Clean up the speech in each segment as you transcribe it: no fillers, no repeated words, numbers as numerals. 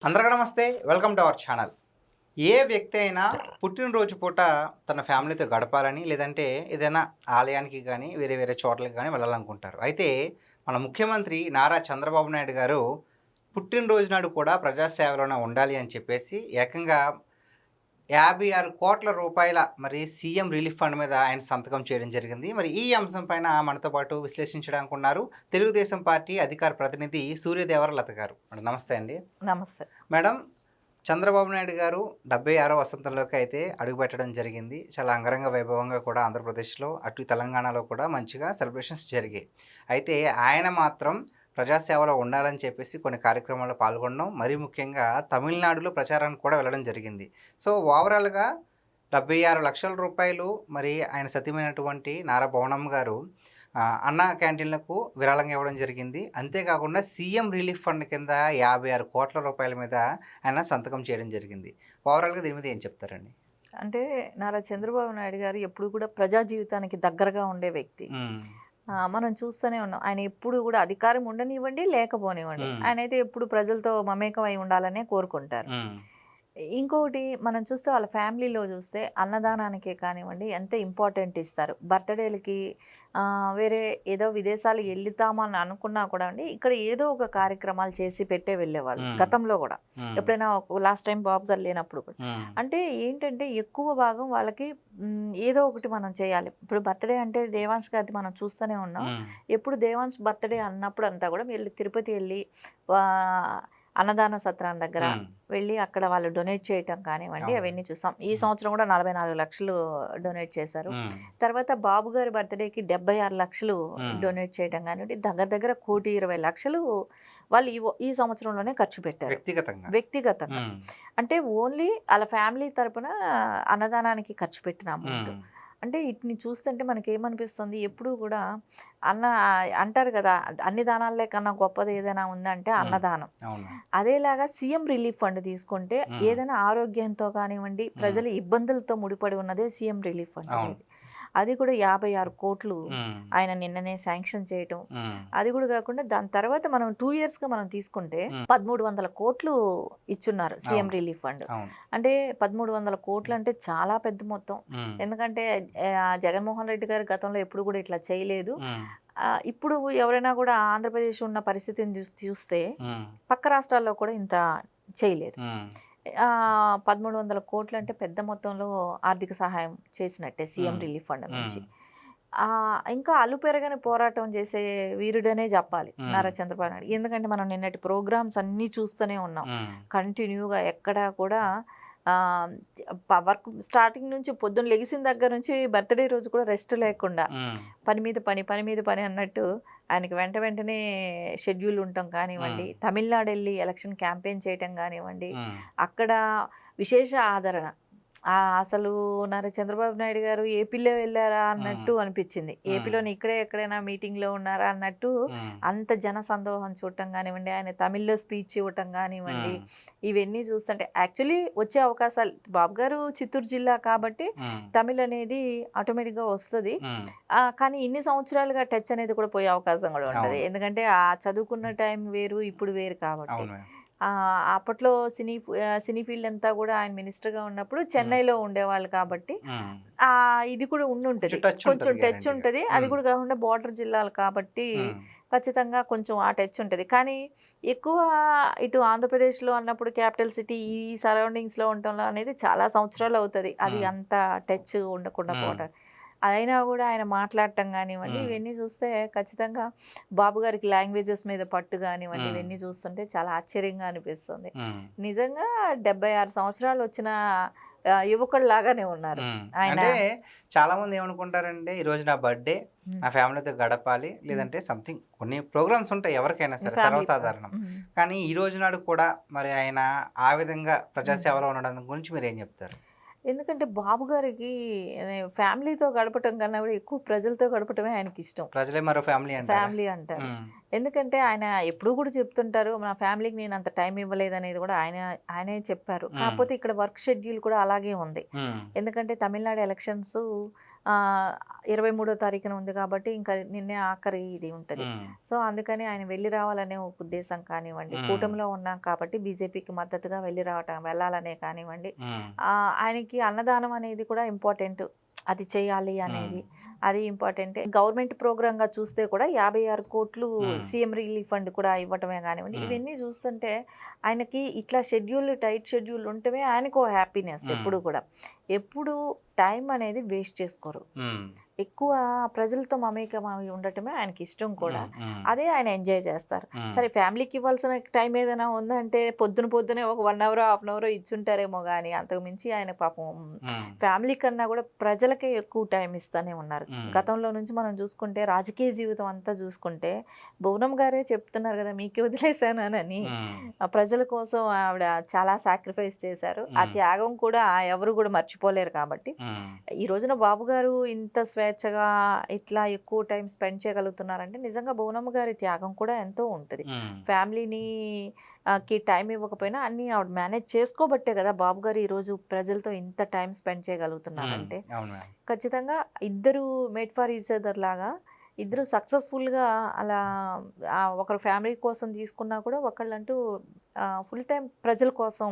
అందరికీ నమస్తే. Welcome to our channel. ఏ వ్యక్తి అయినా పుట్టినరోజు పూట తన ఫ్యామిలీతో గడపాలని, లేదంటే ఏదైనా ఆలయానికి కానీ, వేరే వేరే చోట్లకి కానీ వెళ్ళాలనుకుంటారు. అయితే మన ముఖ్యమంత్రి నారా చంద్రబాబు నాయుడు గారు పుట్టినరోజు నాడు కూడా ప్రజాసేవలోనే ఉండాలి అని చెప్పేసి ఏకంగా 56 కోట్ల రూపాయల మరి సీఎం రిలీఫ్ ఫండ్ మీద ఆయన సంతకం చేయడం జరిగింది. మరి ఈ అంశం పైన మనతో పాటు విశ్లేషించడానికి ఉన్నారు తెలుగుదేశం పార్టీ అధికార ప్రతినిధి సూర్యదేవర లత గారు. మేడం నమస్తే అండి. నమస్తే మేడం, చంద్రబాబు నాయుడు గారు 76వ వసంతంలోకి అయితే అడుగుపెట్టడం జరిగింది. చాలా అంగరంగ వైభవంగా కూడా ఆంధ్రప్రదేశ్లో, అటు తెలంగాణలో కూడా మంచిగా సెలబ్రేషన్స్ జరిగాయి. అయితే ఆయన మాత్రం ప్రజాసేవలో ఉండాలని చెప్పేసి కొన్ని కార్యక్రమాల్లో పాల్గొనడం, మరీ ముఖ్యంగా తమిళనాడులో ప్రచారానికి కూడా వెళ్ళడం జరిగింది. సో ఓవరాల్గా 76 లక్షల రూపాయలు మరి ఆయన సతీమైనటువంటి నారా భువనమ్మ గారు అన్న క్యాంటీన్లకు విరాళంగా ఇవ్వడం జరిగింది. అంతేకాకుండా సీఎం రిలీఫ్ ఫండ్ కింద 56 కోట్ల రూపాయల మీద ఆయన సంతకం చేయడం జరిగింది. ఓవరాల్గా దీని మీద ఏం చెప్తారండి? అంటే నారా చంద్రబాబు నాయుడు గారు ఎప్పుడు కూడా ప్రజా జీవితానికి దగ్గరగా ఉండే వ్యక్తి. మనం చూస్తూనే ఉన్నాం. ఆయన ఎప్పుడు కూడా అధికారం ఉండనివ్వండి, లేకపోనివ్వండి, ఆయన అయితే ఎప్పుడు ప్రజలతో మమేకం అయి ఉండాలనే కోరుకుంటారు. ఇంకొకటి మనం చూస్తే వాళ్ళ ఫ్యామిలీలో చూస్తే అన్నదానానికే కానివ్వండి ఎంత ఇంపార్టెంట్ ఇస్తారు. బర్త్డేలకి వేరే ఏదో విదేశాలు వెళ్తామని అనుకున్నా కూడా అండి ఇక్కడ ఏదో ఒక కార్యక్రమాలు చేసి పెట్టే వెళ్ళేవాళ్ళు గతంలో కూడా. ఎప్పుడైనా లాస్ట్ టైం బాబు గారు లేనప్పుడు కూడా అంటే ఏంటంటే ఎక్కువ భాగం వాళ్ళకి ఏదో ఒకటి మనం చేయాలి. ఇప్పుడు బర్త్డే అంటే దేవాంశ్ గారిది మనం చూస్తూనే ఉన్నాం. ఎప్పుడు దేవాంశ్ బర్త్డే అన్నప్పుడు అంతా కూడా వెళ్ళి తిరుపతి వెళ్ళి అన్నదాన సత్రాన్ని దగ్గర వెళ్ళి అక్కడ వాళ్ళు డొనేట్ చేయటం కానివ్వండి అవన్నీ చూసాం. ఈ సంవత్సరం కూడా 44 లక్షలు డొనేట్ చేశారు. తర్వాత బాబు గారి బర్త్డేకి 76 లక్షలు డొనేట్ చేయటం కానివ్వండి, దగ్గర 1,20,00,000 వాళ్ళు ఈ సంవత్సరంలోనే ఖర్చు పెట్టారు వ్యక్తిగతంగా. అంటే ఓన్లీ వాళ్ళ ఫ్యామిలీ తరపున అన్నదానానికి ఖర్చు పెట్టిన అమౌంట్. అంటే వీటిని చూస్తుంటే మనకి ఏమనిపిస్తుంది, ఎప్పుడు కూడా అంటారు కదా అన్ని దానాలే కన్నా గొప్పది ఏదైనా ఉందంటే అన్నదానం. అదేలాగా సీఎం రిలీఫ్ ఫండ్ తీసుకుంటే ఏదైనా ఆరోగ్యంతో కానివ్వండి ప్రజల ఇబ్బందులతో ముడిపడి ఉన్నదే సీఎం రిలీఫ్ ఫండ్ అనేది. అది కూడా 56 కోట్లు ఆయన నిన్ననే శాంక్షన్ చేయటం. అది కూడా కాకుండా దాని తర్వాత మనం 2 yearsగా మనం తీసుకుంటే 1,300 కోట్లు ఇచ్చున్నారు సీఎం రిలీఫ్ ఫండ్. అంటే 1,300 కోట్లు అంటే చాలా పెద్ద మొత్తం. ఎందుకంటే జగన్మోహన్ రెడ్డి గారు గతంలో ఎప్పుడు కూడా ఇట్లా చేయలేదు. ఇప్పుడు ఎవరైనా కూడా ఆంధ్రప్రదేశ్ ఉన్న పరిస్థితిని చూస్తే పక్క రాష్ట్రాల్లో కూడా ఇంత చేయలేదు. 1,300 కోట్లు అంటే పెద్ద మొత్తంలో ఆర్థిక సహాయం చేసినట్టే సీఎం రిలీఫ్ ఫండ్ నుంచి. ఇంకా అలుపెరగని పోరాటం చేసే వీరుడనే చెప్పాలి నారా చంద్రబాబు నాయుడు. ఎందుకంటే మనం నిన్నటి ప్రోగ్రామ్స్ అన్నీ చూస్తూనే ఉన్నాం. కంటిన్యూగా ఎక్కడా కూడా వర్క్ స్టార్టింగ్ నుంచి పొద్దున్న లెగిసిన దగ్గర నుంచి బర్త్డే రోజు కూడా రెస్ట్ లేకుండా పని మీద పని అన్నట్టు ఆయనకి వెంటనే షెడ్యూల్ ఉండటం కానివ్వండి, తమిళనాడు వెళ్ళి ఎలక్షన్ క్యాంపెయిన్ చేయటం కానివ్వండి, అక్కడ విశేష ఆదరణ. అసలు నారా చంద్రబాబు నాయుడు గారు ఏపీలో వెళ్ళారా అన్నట్టు అనిపించింది. ఏపీలోని ఇక్కడే ఎక్కడైనా మీటింగ్లో ఉన్నారా అన్నట్టు అంత జన సందోహం చూడటం కానివ్వండి, ఆయన తమిళ్లో స్పీచ్ ఇవ్వటం కానివ్వండి, ఇవన్నీ చూస్తుంటే యాక్చువల్లీ వచ్చే అవకాశాలు బాబు గారు చిత్తూరు జిల్లా కాబట్టి తమిళ్ అనేది ఆటోమేటిక్గా వస్తుంది. కానీ ఇన్ని సంవత్సరాలుగా టచ్ అనేది కూడా పోయే అవకాశం కూడా ఉంటుంది. ఎందుకంటే ఆ చదువుకున్న టైం వేరు, ఇప్పుడు వేరు కాబట్టి. అప్పట్లో సినీ ఫీల్డ్ అంతా కూడా ఆయన మినిస్టర్గా ఉన్నప్పుడు చెన్నైలో ఉండేవాళ్ళు కాబట్టి ఇది కూడా ఉండుంటుంది, కొంచెం టచ్ ఉంటుంది. అది కూడా కాకుండా బార్డర్ జిల్లాలు కాబట్టి ఖచ్చితంగా కొంచెం ఆ టచ్ ఉంటుంది. కానీ ఎక్కువ ఇటు ఆంధ్రప్రదేశ్లో అన్నప్పుడు క్యాపిటల్ సిటీ ఈ సరౌండింగ్స్లో ఉండటంలో అనేది చాలా సంవత్సరాలు అవుతుంది. అది అంత టచ్ ఉండకుండా పోవడం. అయినా కూడా ఆయన మాట్లాడటం కానివ్వండి ఇవన్నీ చూస్తే ఖచ్చితంగా బాబు గారికి లాంగ్వేజెస్ మీద పట్టు కానివ్వండి ఇవన్నీ చూస్తుంటే చాలా ఆశ్చర్యంగా అనిపిస్తుంది. నిజంగా 76 సంవత్సరాలు వచ్చిన యువకుడు లాగానే ఉన్నారు ఆయన. అంటే చాలా మంది ఏమనుకుంటారంటే ఈ రోజు నా బర్త్డే, నా ఫ్యామిలీతో గడపాలి, లేదంటే సంథింగ్ కొన్ని ప్రోగ్రామ్స్ ఉంటాయి ఎవరికైనా సరే సర్వసాధారణం. కానీ ఈ రోజు నాడు కూడా మరి ఆయన ఆ విధంగా ప్రజాసేవలో ఉండడం గురించి మీరు ఏం చెప్తారు? ఎందుకంటే బాబు గారికి ఫ్యామిలీతో గడపటం కన్నా కూడా ఎక్కువ ప్రజలతో గడపటమే ఆయనకి ఇష్టం. ప్రజలే మరో ఫ్యామిలీ అంటారు. ఎందుకంటే ఆయన ఎప్పుడు కూడా చెప్తుంటారు నా ఫ్యామిలీకి నేను అంత టైం ఇవ్వలేదు అనేది కూడా ఆయనే చెప్పారు. కాకపోతే ఇక్కడ వర్క్ షెడ్యూల్ కూడా అలాగే ఉంది. ఎందుకంటే తమిళనాడు ఎలక్షన్స్ 23వ తారీఖున ఉంది కాబట్టి ఇంకా నిన్నే ఆఖరి ఇది ఉంటుంది. సో అందుకని ఆయన వెళ్ళి రావాలనే ఒక ఉద్దేశం కానివ్వండి, కూటమిలో ఉన్నాం కాబట్టి బీజేపీకి మద్దతుగా వెళ్ళాలనే కానివ్వండి, ఆయనకి అన్నదానం అనేది కూడా ఇంపార్టెంట్, అది చేయాలి అనేది అది ఇంపార్టెంటే. గవర్నమెంట్ ప్రోగ్రామ్గా చూస్తే కూడా 56 కోట్లు సీఎం రిలీఫ్ ఫండ్ కూడా ఇవ్వటమే కానివ్వండి, ఇవన్నీ చూస్తుంటే ఆయనకి ఇట్లా టైట్ షెడ్యూల్ ఉంటమే ఆయనకు హ్యాపీనెస్. ఎప్పుడు టైం అనేది వేస్ట్ చేసుకోరు, ఎక్కువ ప్రజలతో మమేకమై ఉండటమే ఆయనకి ఇష్టం కూడా, అదే ఆయన ఎంజాయ్ చేస్తారు. సరే ఫ్యామిలీకి ఇవ్వాల్సిన టైం ఏదైనా ఉందంటే పొద్దునే ఒక 1 అవర్ హాఫ్ అన్ అవర్ ఇచ్చుంటారేమో కానీ అంతకు మించి ఆయన పాపం ఫ్యామిలీ కన్నా కూడా ప్రజలకే ఎక్కువ టైం ఇస్తూనే ఉన్నారు. గతంలో నుంచి మనం చూసుకుంటే రాజకీయ జీవితం అంతా చూసుకుంటే భువనం గారే చెప్తున్నారు కదా, మీకే వదిలేశానని. ప్రజల కోసం ఆవిడ చాలా సాక్రిఫైస్ చేశారు, ఆ త్యాగం కూడా ఎవరు కూడా మర్చిపోలేరు. కాబట్టి ఈ రోజున బాబు గారు ఇంత స్వేచ్ఛగా ఇట్లా ఎక్కువ టైం స్పెండ్ చేయగలుగుతున్నారంటే నిజంగా భువనం గారి త్యాగం కూడా ఎంతో ఉంటుంది. ఫ్యామిలీని కి టైం ఇవ్వకపోయినా అన్ని ఆవిడ మేనేజ్ చేసుకోబట్టే కదా బాబు గారు ఈరోజు ప్రజలతో ఇంత టైం స్పెండ్ చేయగలుగుతున్నారంటే ఖచ్చితంగా ఇద్దరు మేడ్ ఫర్ ఈచ్ అదర్ లాగా ఇద్దరు సక్సెస్ఫుల్గా అలా ఒకరు ఫ్యామిలీ కోసం తీసుకున్నా కూడా ఒకళ్ళంటూ ఫుల్ టైం ప్రజల కోసం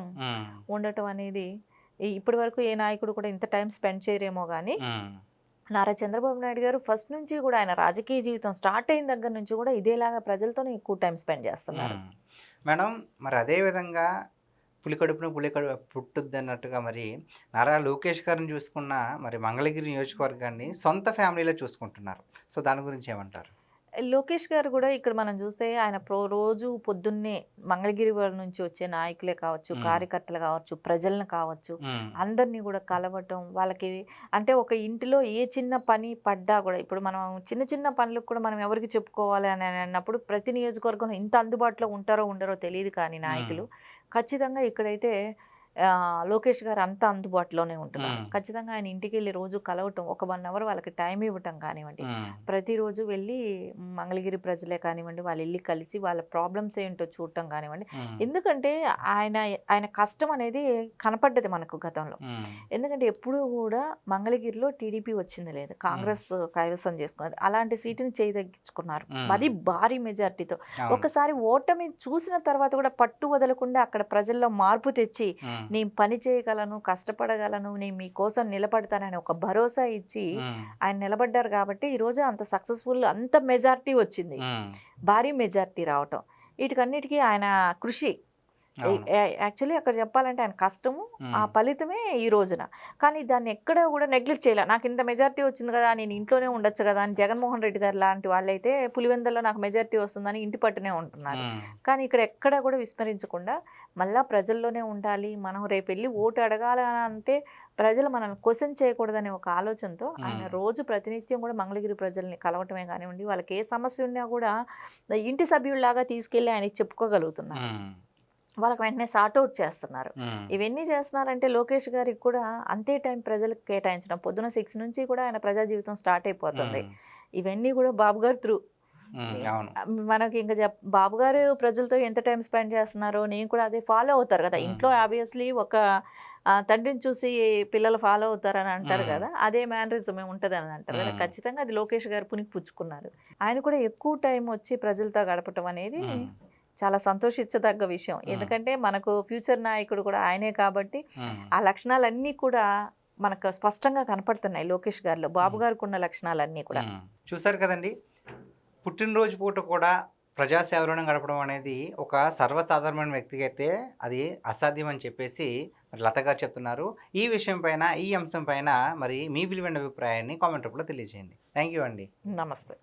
ఉండటం అనేది ఇప్పటి వరకు ఏ నాయకుడు కూడా ఇంత టైం స్పెండ్ చేయరేమో కానీ నారా చంద్రబాబు నాయుడు గారు ఫస్ట్ నుంచి కూడా ఆయన రాజకీయ జీవితం స్టార్ట్ అయిన దగ్గర నుంచి కూడా ఇదేలాగా ప్రజలతోనే ఎక్కువ టైం స్పెండ్ చేస్తున్నారు. మేడం మరి అదే విధంగా పులికడుపున పుట్టుద్ది అన్నట్టుగా మరి నారా లోకేష్ గారిని చూసుకున్న మరి మంగళగిరి నియోజకవర్గాన్ని సొంత ఫ్యామిలీలో చూసుకుంటున్నారు. సో దాని గురించి ఏమంటారు? లోకేష్ గారు కూడా ఇక్కడ మనం చూస్తే ఆయన రోజు పొద్దున్నే మంగళగిరి నుంచి వచ్చే నాయకులే కావచ్చు, కార్యకర్తలు కావచ్చు, ప్రజలను కావచ్చు, అందరినీ కూడా కలవటం, వాళ్ళకి అంటే ఒక ఇంటిలో ఏ చిన్న పని పడ్డా కూడా ఇప్పుడు మనం చిన్న పనులకు కూడా మనం ఎవరికి చెప్పుకోవాలి అని అన్నప్పుడు ప్రతి నియోజకవర్గంలో ఇంత అందుబాటులో ఉంటారో ఉండరో తెలియదు కానీ నాయకులు ఖచ్చితంగా ఇక్కడైతే లోకేష్ గారు అంతా అందుబాటులోనే ఉంటున్నారు. ఖచ్చితంగా ఆయన ఇంటికి వెళ్ళి రోజు కలవటం, ఒక 1 అవర్ వాళ్ళకి టైం ఇవ్వటం కానివ్వండి, ప్రతిరోజు వెళ్ళి మంగళగిరి కానివ్వండి వాళ్ళు వెళ్ళి కలిసి వాళ్ళ ప్రాబ్లమ్స్ ఏంటో చూడటం కానివ్వండి. ఎందుకంటే ఆయన కష్టం అనేది కనపడ్డది మనకు గతంలో. ఎందుకంటే ఎప్పుడూ కూడా మంగళగిరిలో టీడీపీ వచ్చింది లేదు, కాంగ్రెస్ కైవసం చేసుకున్నది. అలాంటి సీటుని చేయదగ్గించుకున్నారు అది భారీ మెజార్టీతో. ఒకసారి ఓటమి చూసిన తర్వాత కూడా పట్టు వదలకుండా అక్కడ ప్రజల్లో మార్పు తెచ్చి నేను పని చేయగలను, కష్టపడగలను, నేను మీకోసం నిలబడతానని ఒక భరోసా ఇచ్చి ఆయన నిలబడ్డారు. కాబట్టి ఈరోజు అంత సక్సెస్ఫుల్, అంత మెజార్టీ వచ్చింది, భారీ మెజార్టీ రావటం వీటికన్నిటికీ ఆయన కృషి. యాక్చువల్లీ అక్కడ చెప్పాలంటే ఆయన కష్టము, ఆ ఫలితమే ఈ రోజున. కానీ దాన్ని ఎక్కడ కూడా నెగ్లెక్ట్ చేయలే. నాకు ఇంత మెజార్టీ వచ్చింది కదా, నేను ఇంట్లోనే ఉండొచ్చు కదా అని జగన్మోహన్ రెడ్డి గారు లాంటి వాళ్ళైతే పులివెందుల్లో నాకు మెజార్టీ వస్తుందని ఇంటి పట్టునే ఉంటున్నారు. కానీ ఇక్కడ ఎక్కడ కూడా విస్మరించకుండా మళ్ళా ప్రజల్లోనే ఉండాలి, మనం రేపు వెళ్ళి ఓటు అడగాలని అంటే ప్రజలు మనల్ని క్వశ్చన్ చేయకూడదనే ఒక ఆలోచనతో ఆయన రోజు ప్రతినిత్యం కూడా మంగళగిరి ప్రజల్ని కలవటమే కానివ్వండి, వాళ్ళకి ఏ సమస్య ఉన్నా కూడా ఇంటి సభ్యుల్లాగా తీసుకెళ్ళి ఆయనకి చెప్పుకోగలుగుతున్నారు, వాళ్ళకి వెంటనే సార్ట్అవుట్ చేస్తున్నారు. ఇవన్నీ చేస్తున్నారంటే లోకేష్ గారికి కూడా అంతే టైం ప్రజలకు కేటాయించడం. పొద్దున 6 నుంచి కూడా ఆయన ప్రజా జీవితం స్టార్ట్ అయిపోతుంది. ఇవన్నీ కూడా బాబు గారు త్రూ మనకి ఇంకా బాబు గారు ప్రజలతో ఎంత టైం స్పెండ్ చేస్తున్నారో నేను కూడా అదే ఫాలో అవుతారు కదా. ఇంట్లో ఆబ్వియస్లీ ఒక తండ్రిని చూసి పిల్లలు ఫాలో అవుతారని అంటారు కదా, అదే మేనరిజం ఉంటుంది అని అంటారు కదా. ఖచ్చితంగా అది లోకేష్ గారు పునికి పుచ్చుకున్నారు. ఆయన కూడా ఎక్కువ టైం వచ్చి ప్రజలతో గడపటం అనేది చాలా సంతోషించదగ్గ విషయం. ఎందుకంటే మనకు ఫ్యూచర్ నాయకుడు కూడా ఆయనే కాబట్టి ఆ లక్షణాలన్నీ కూడా మనకు స్పష్టంగా కనపడుతున్నాయి లోకేష్ గారిలో. బాబు గారికి ఉన్న లక్షణాలన్నీ కూడా చూసారు కదండి. పుట్టినరోజు పూట కూడా ప్రజాసేవలను గడపడం అనేది ఒక సర్వసాధారణమైన వ్యక్తికి అయితే అది అసాధ్యం అని చెప్పేసి మరి లత గారు చెప్తున్నారు. ఈ విషయం పైన, ఈ అంశం పైన మరి మీ విలువైన అభిప్రాయాన్ని కామెంట్ రూపంలో తెలియజేయండి. థ్యాంక్ యూ అండి. నమస్తే.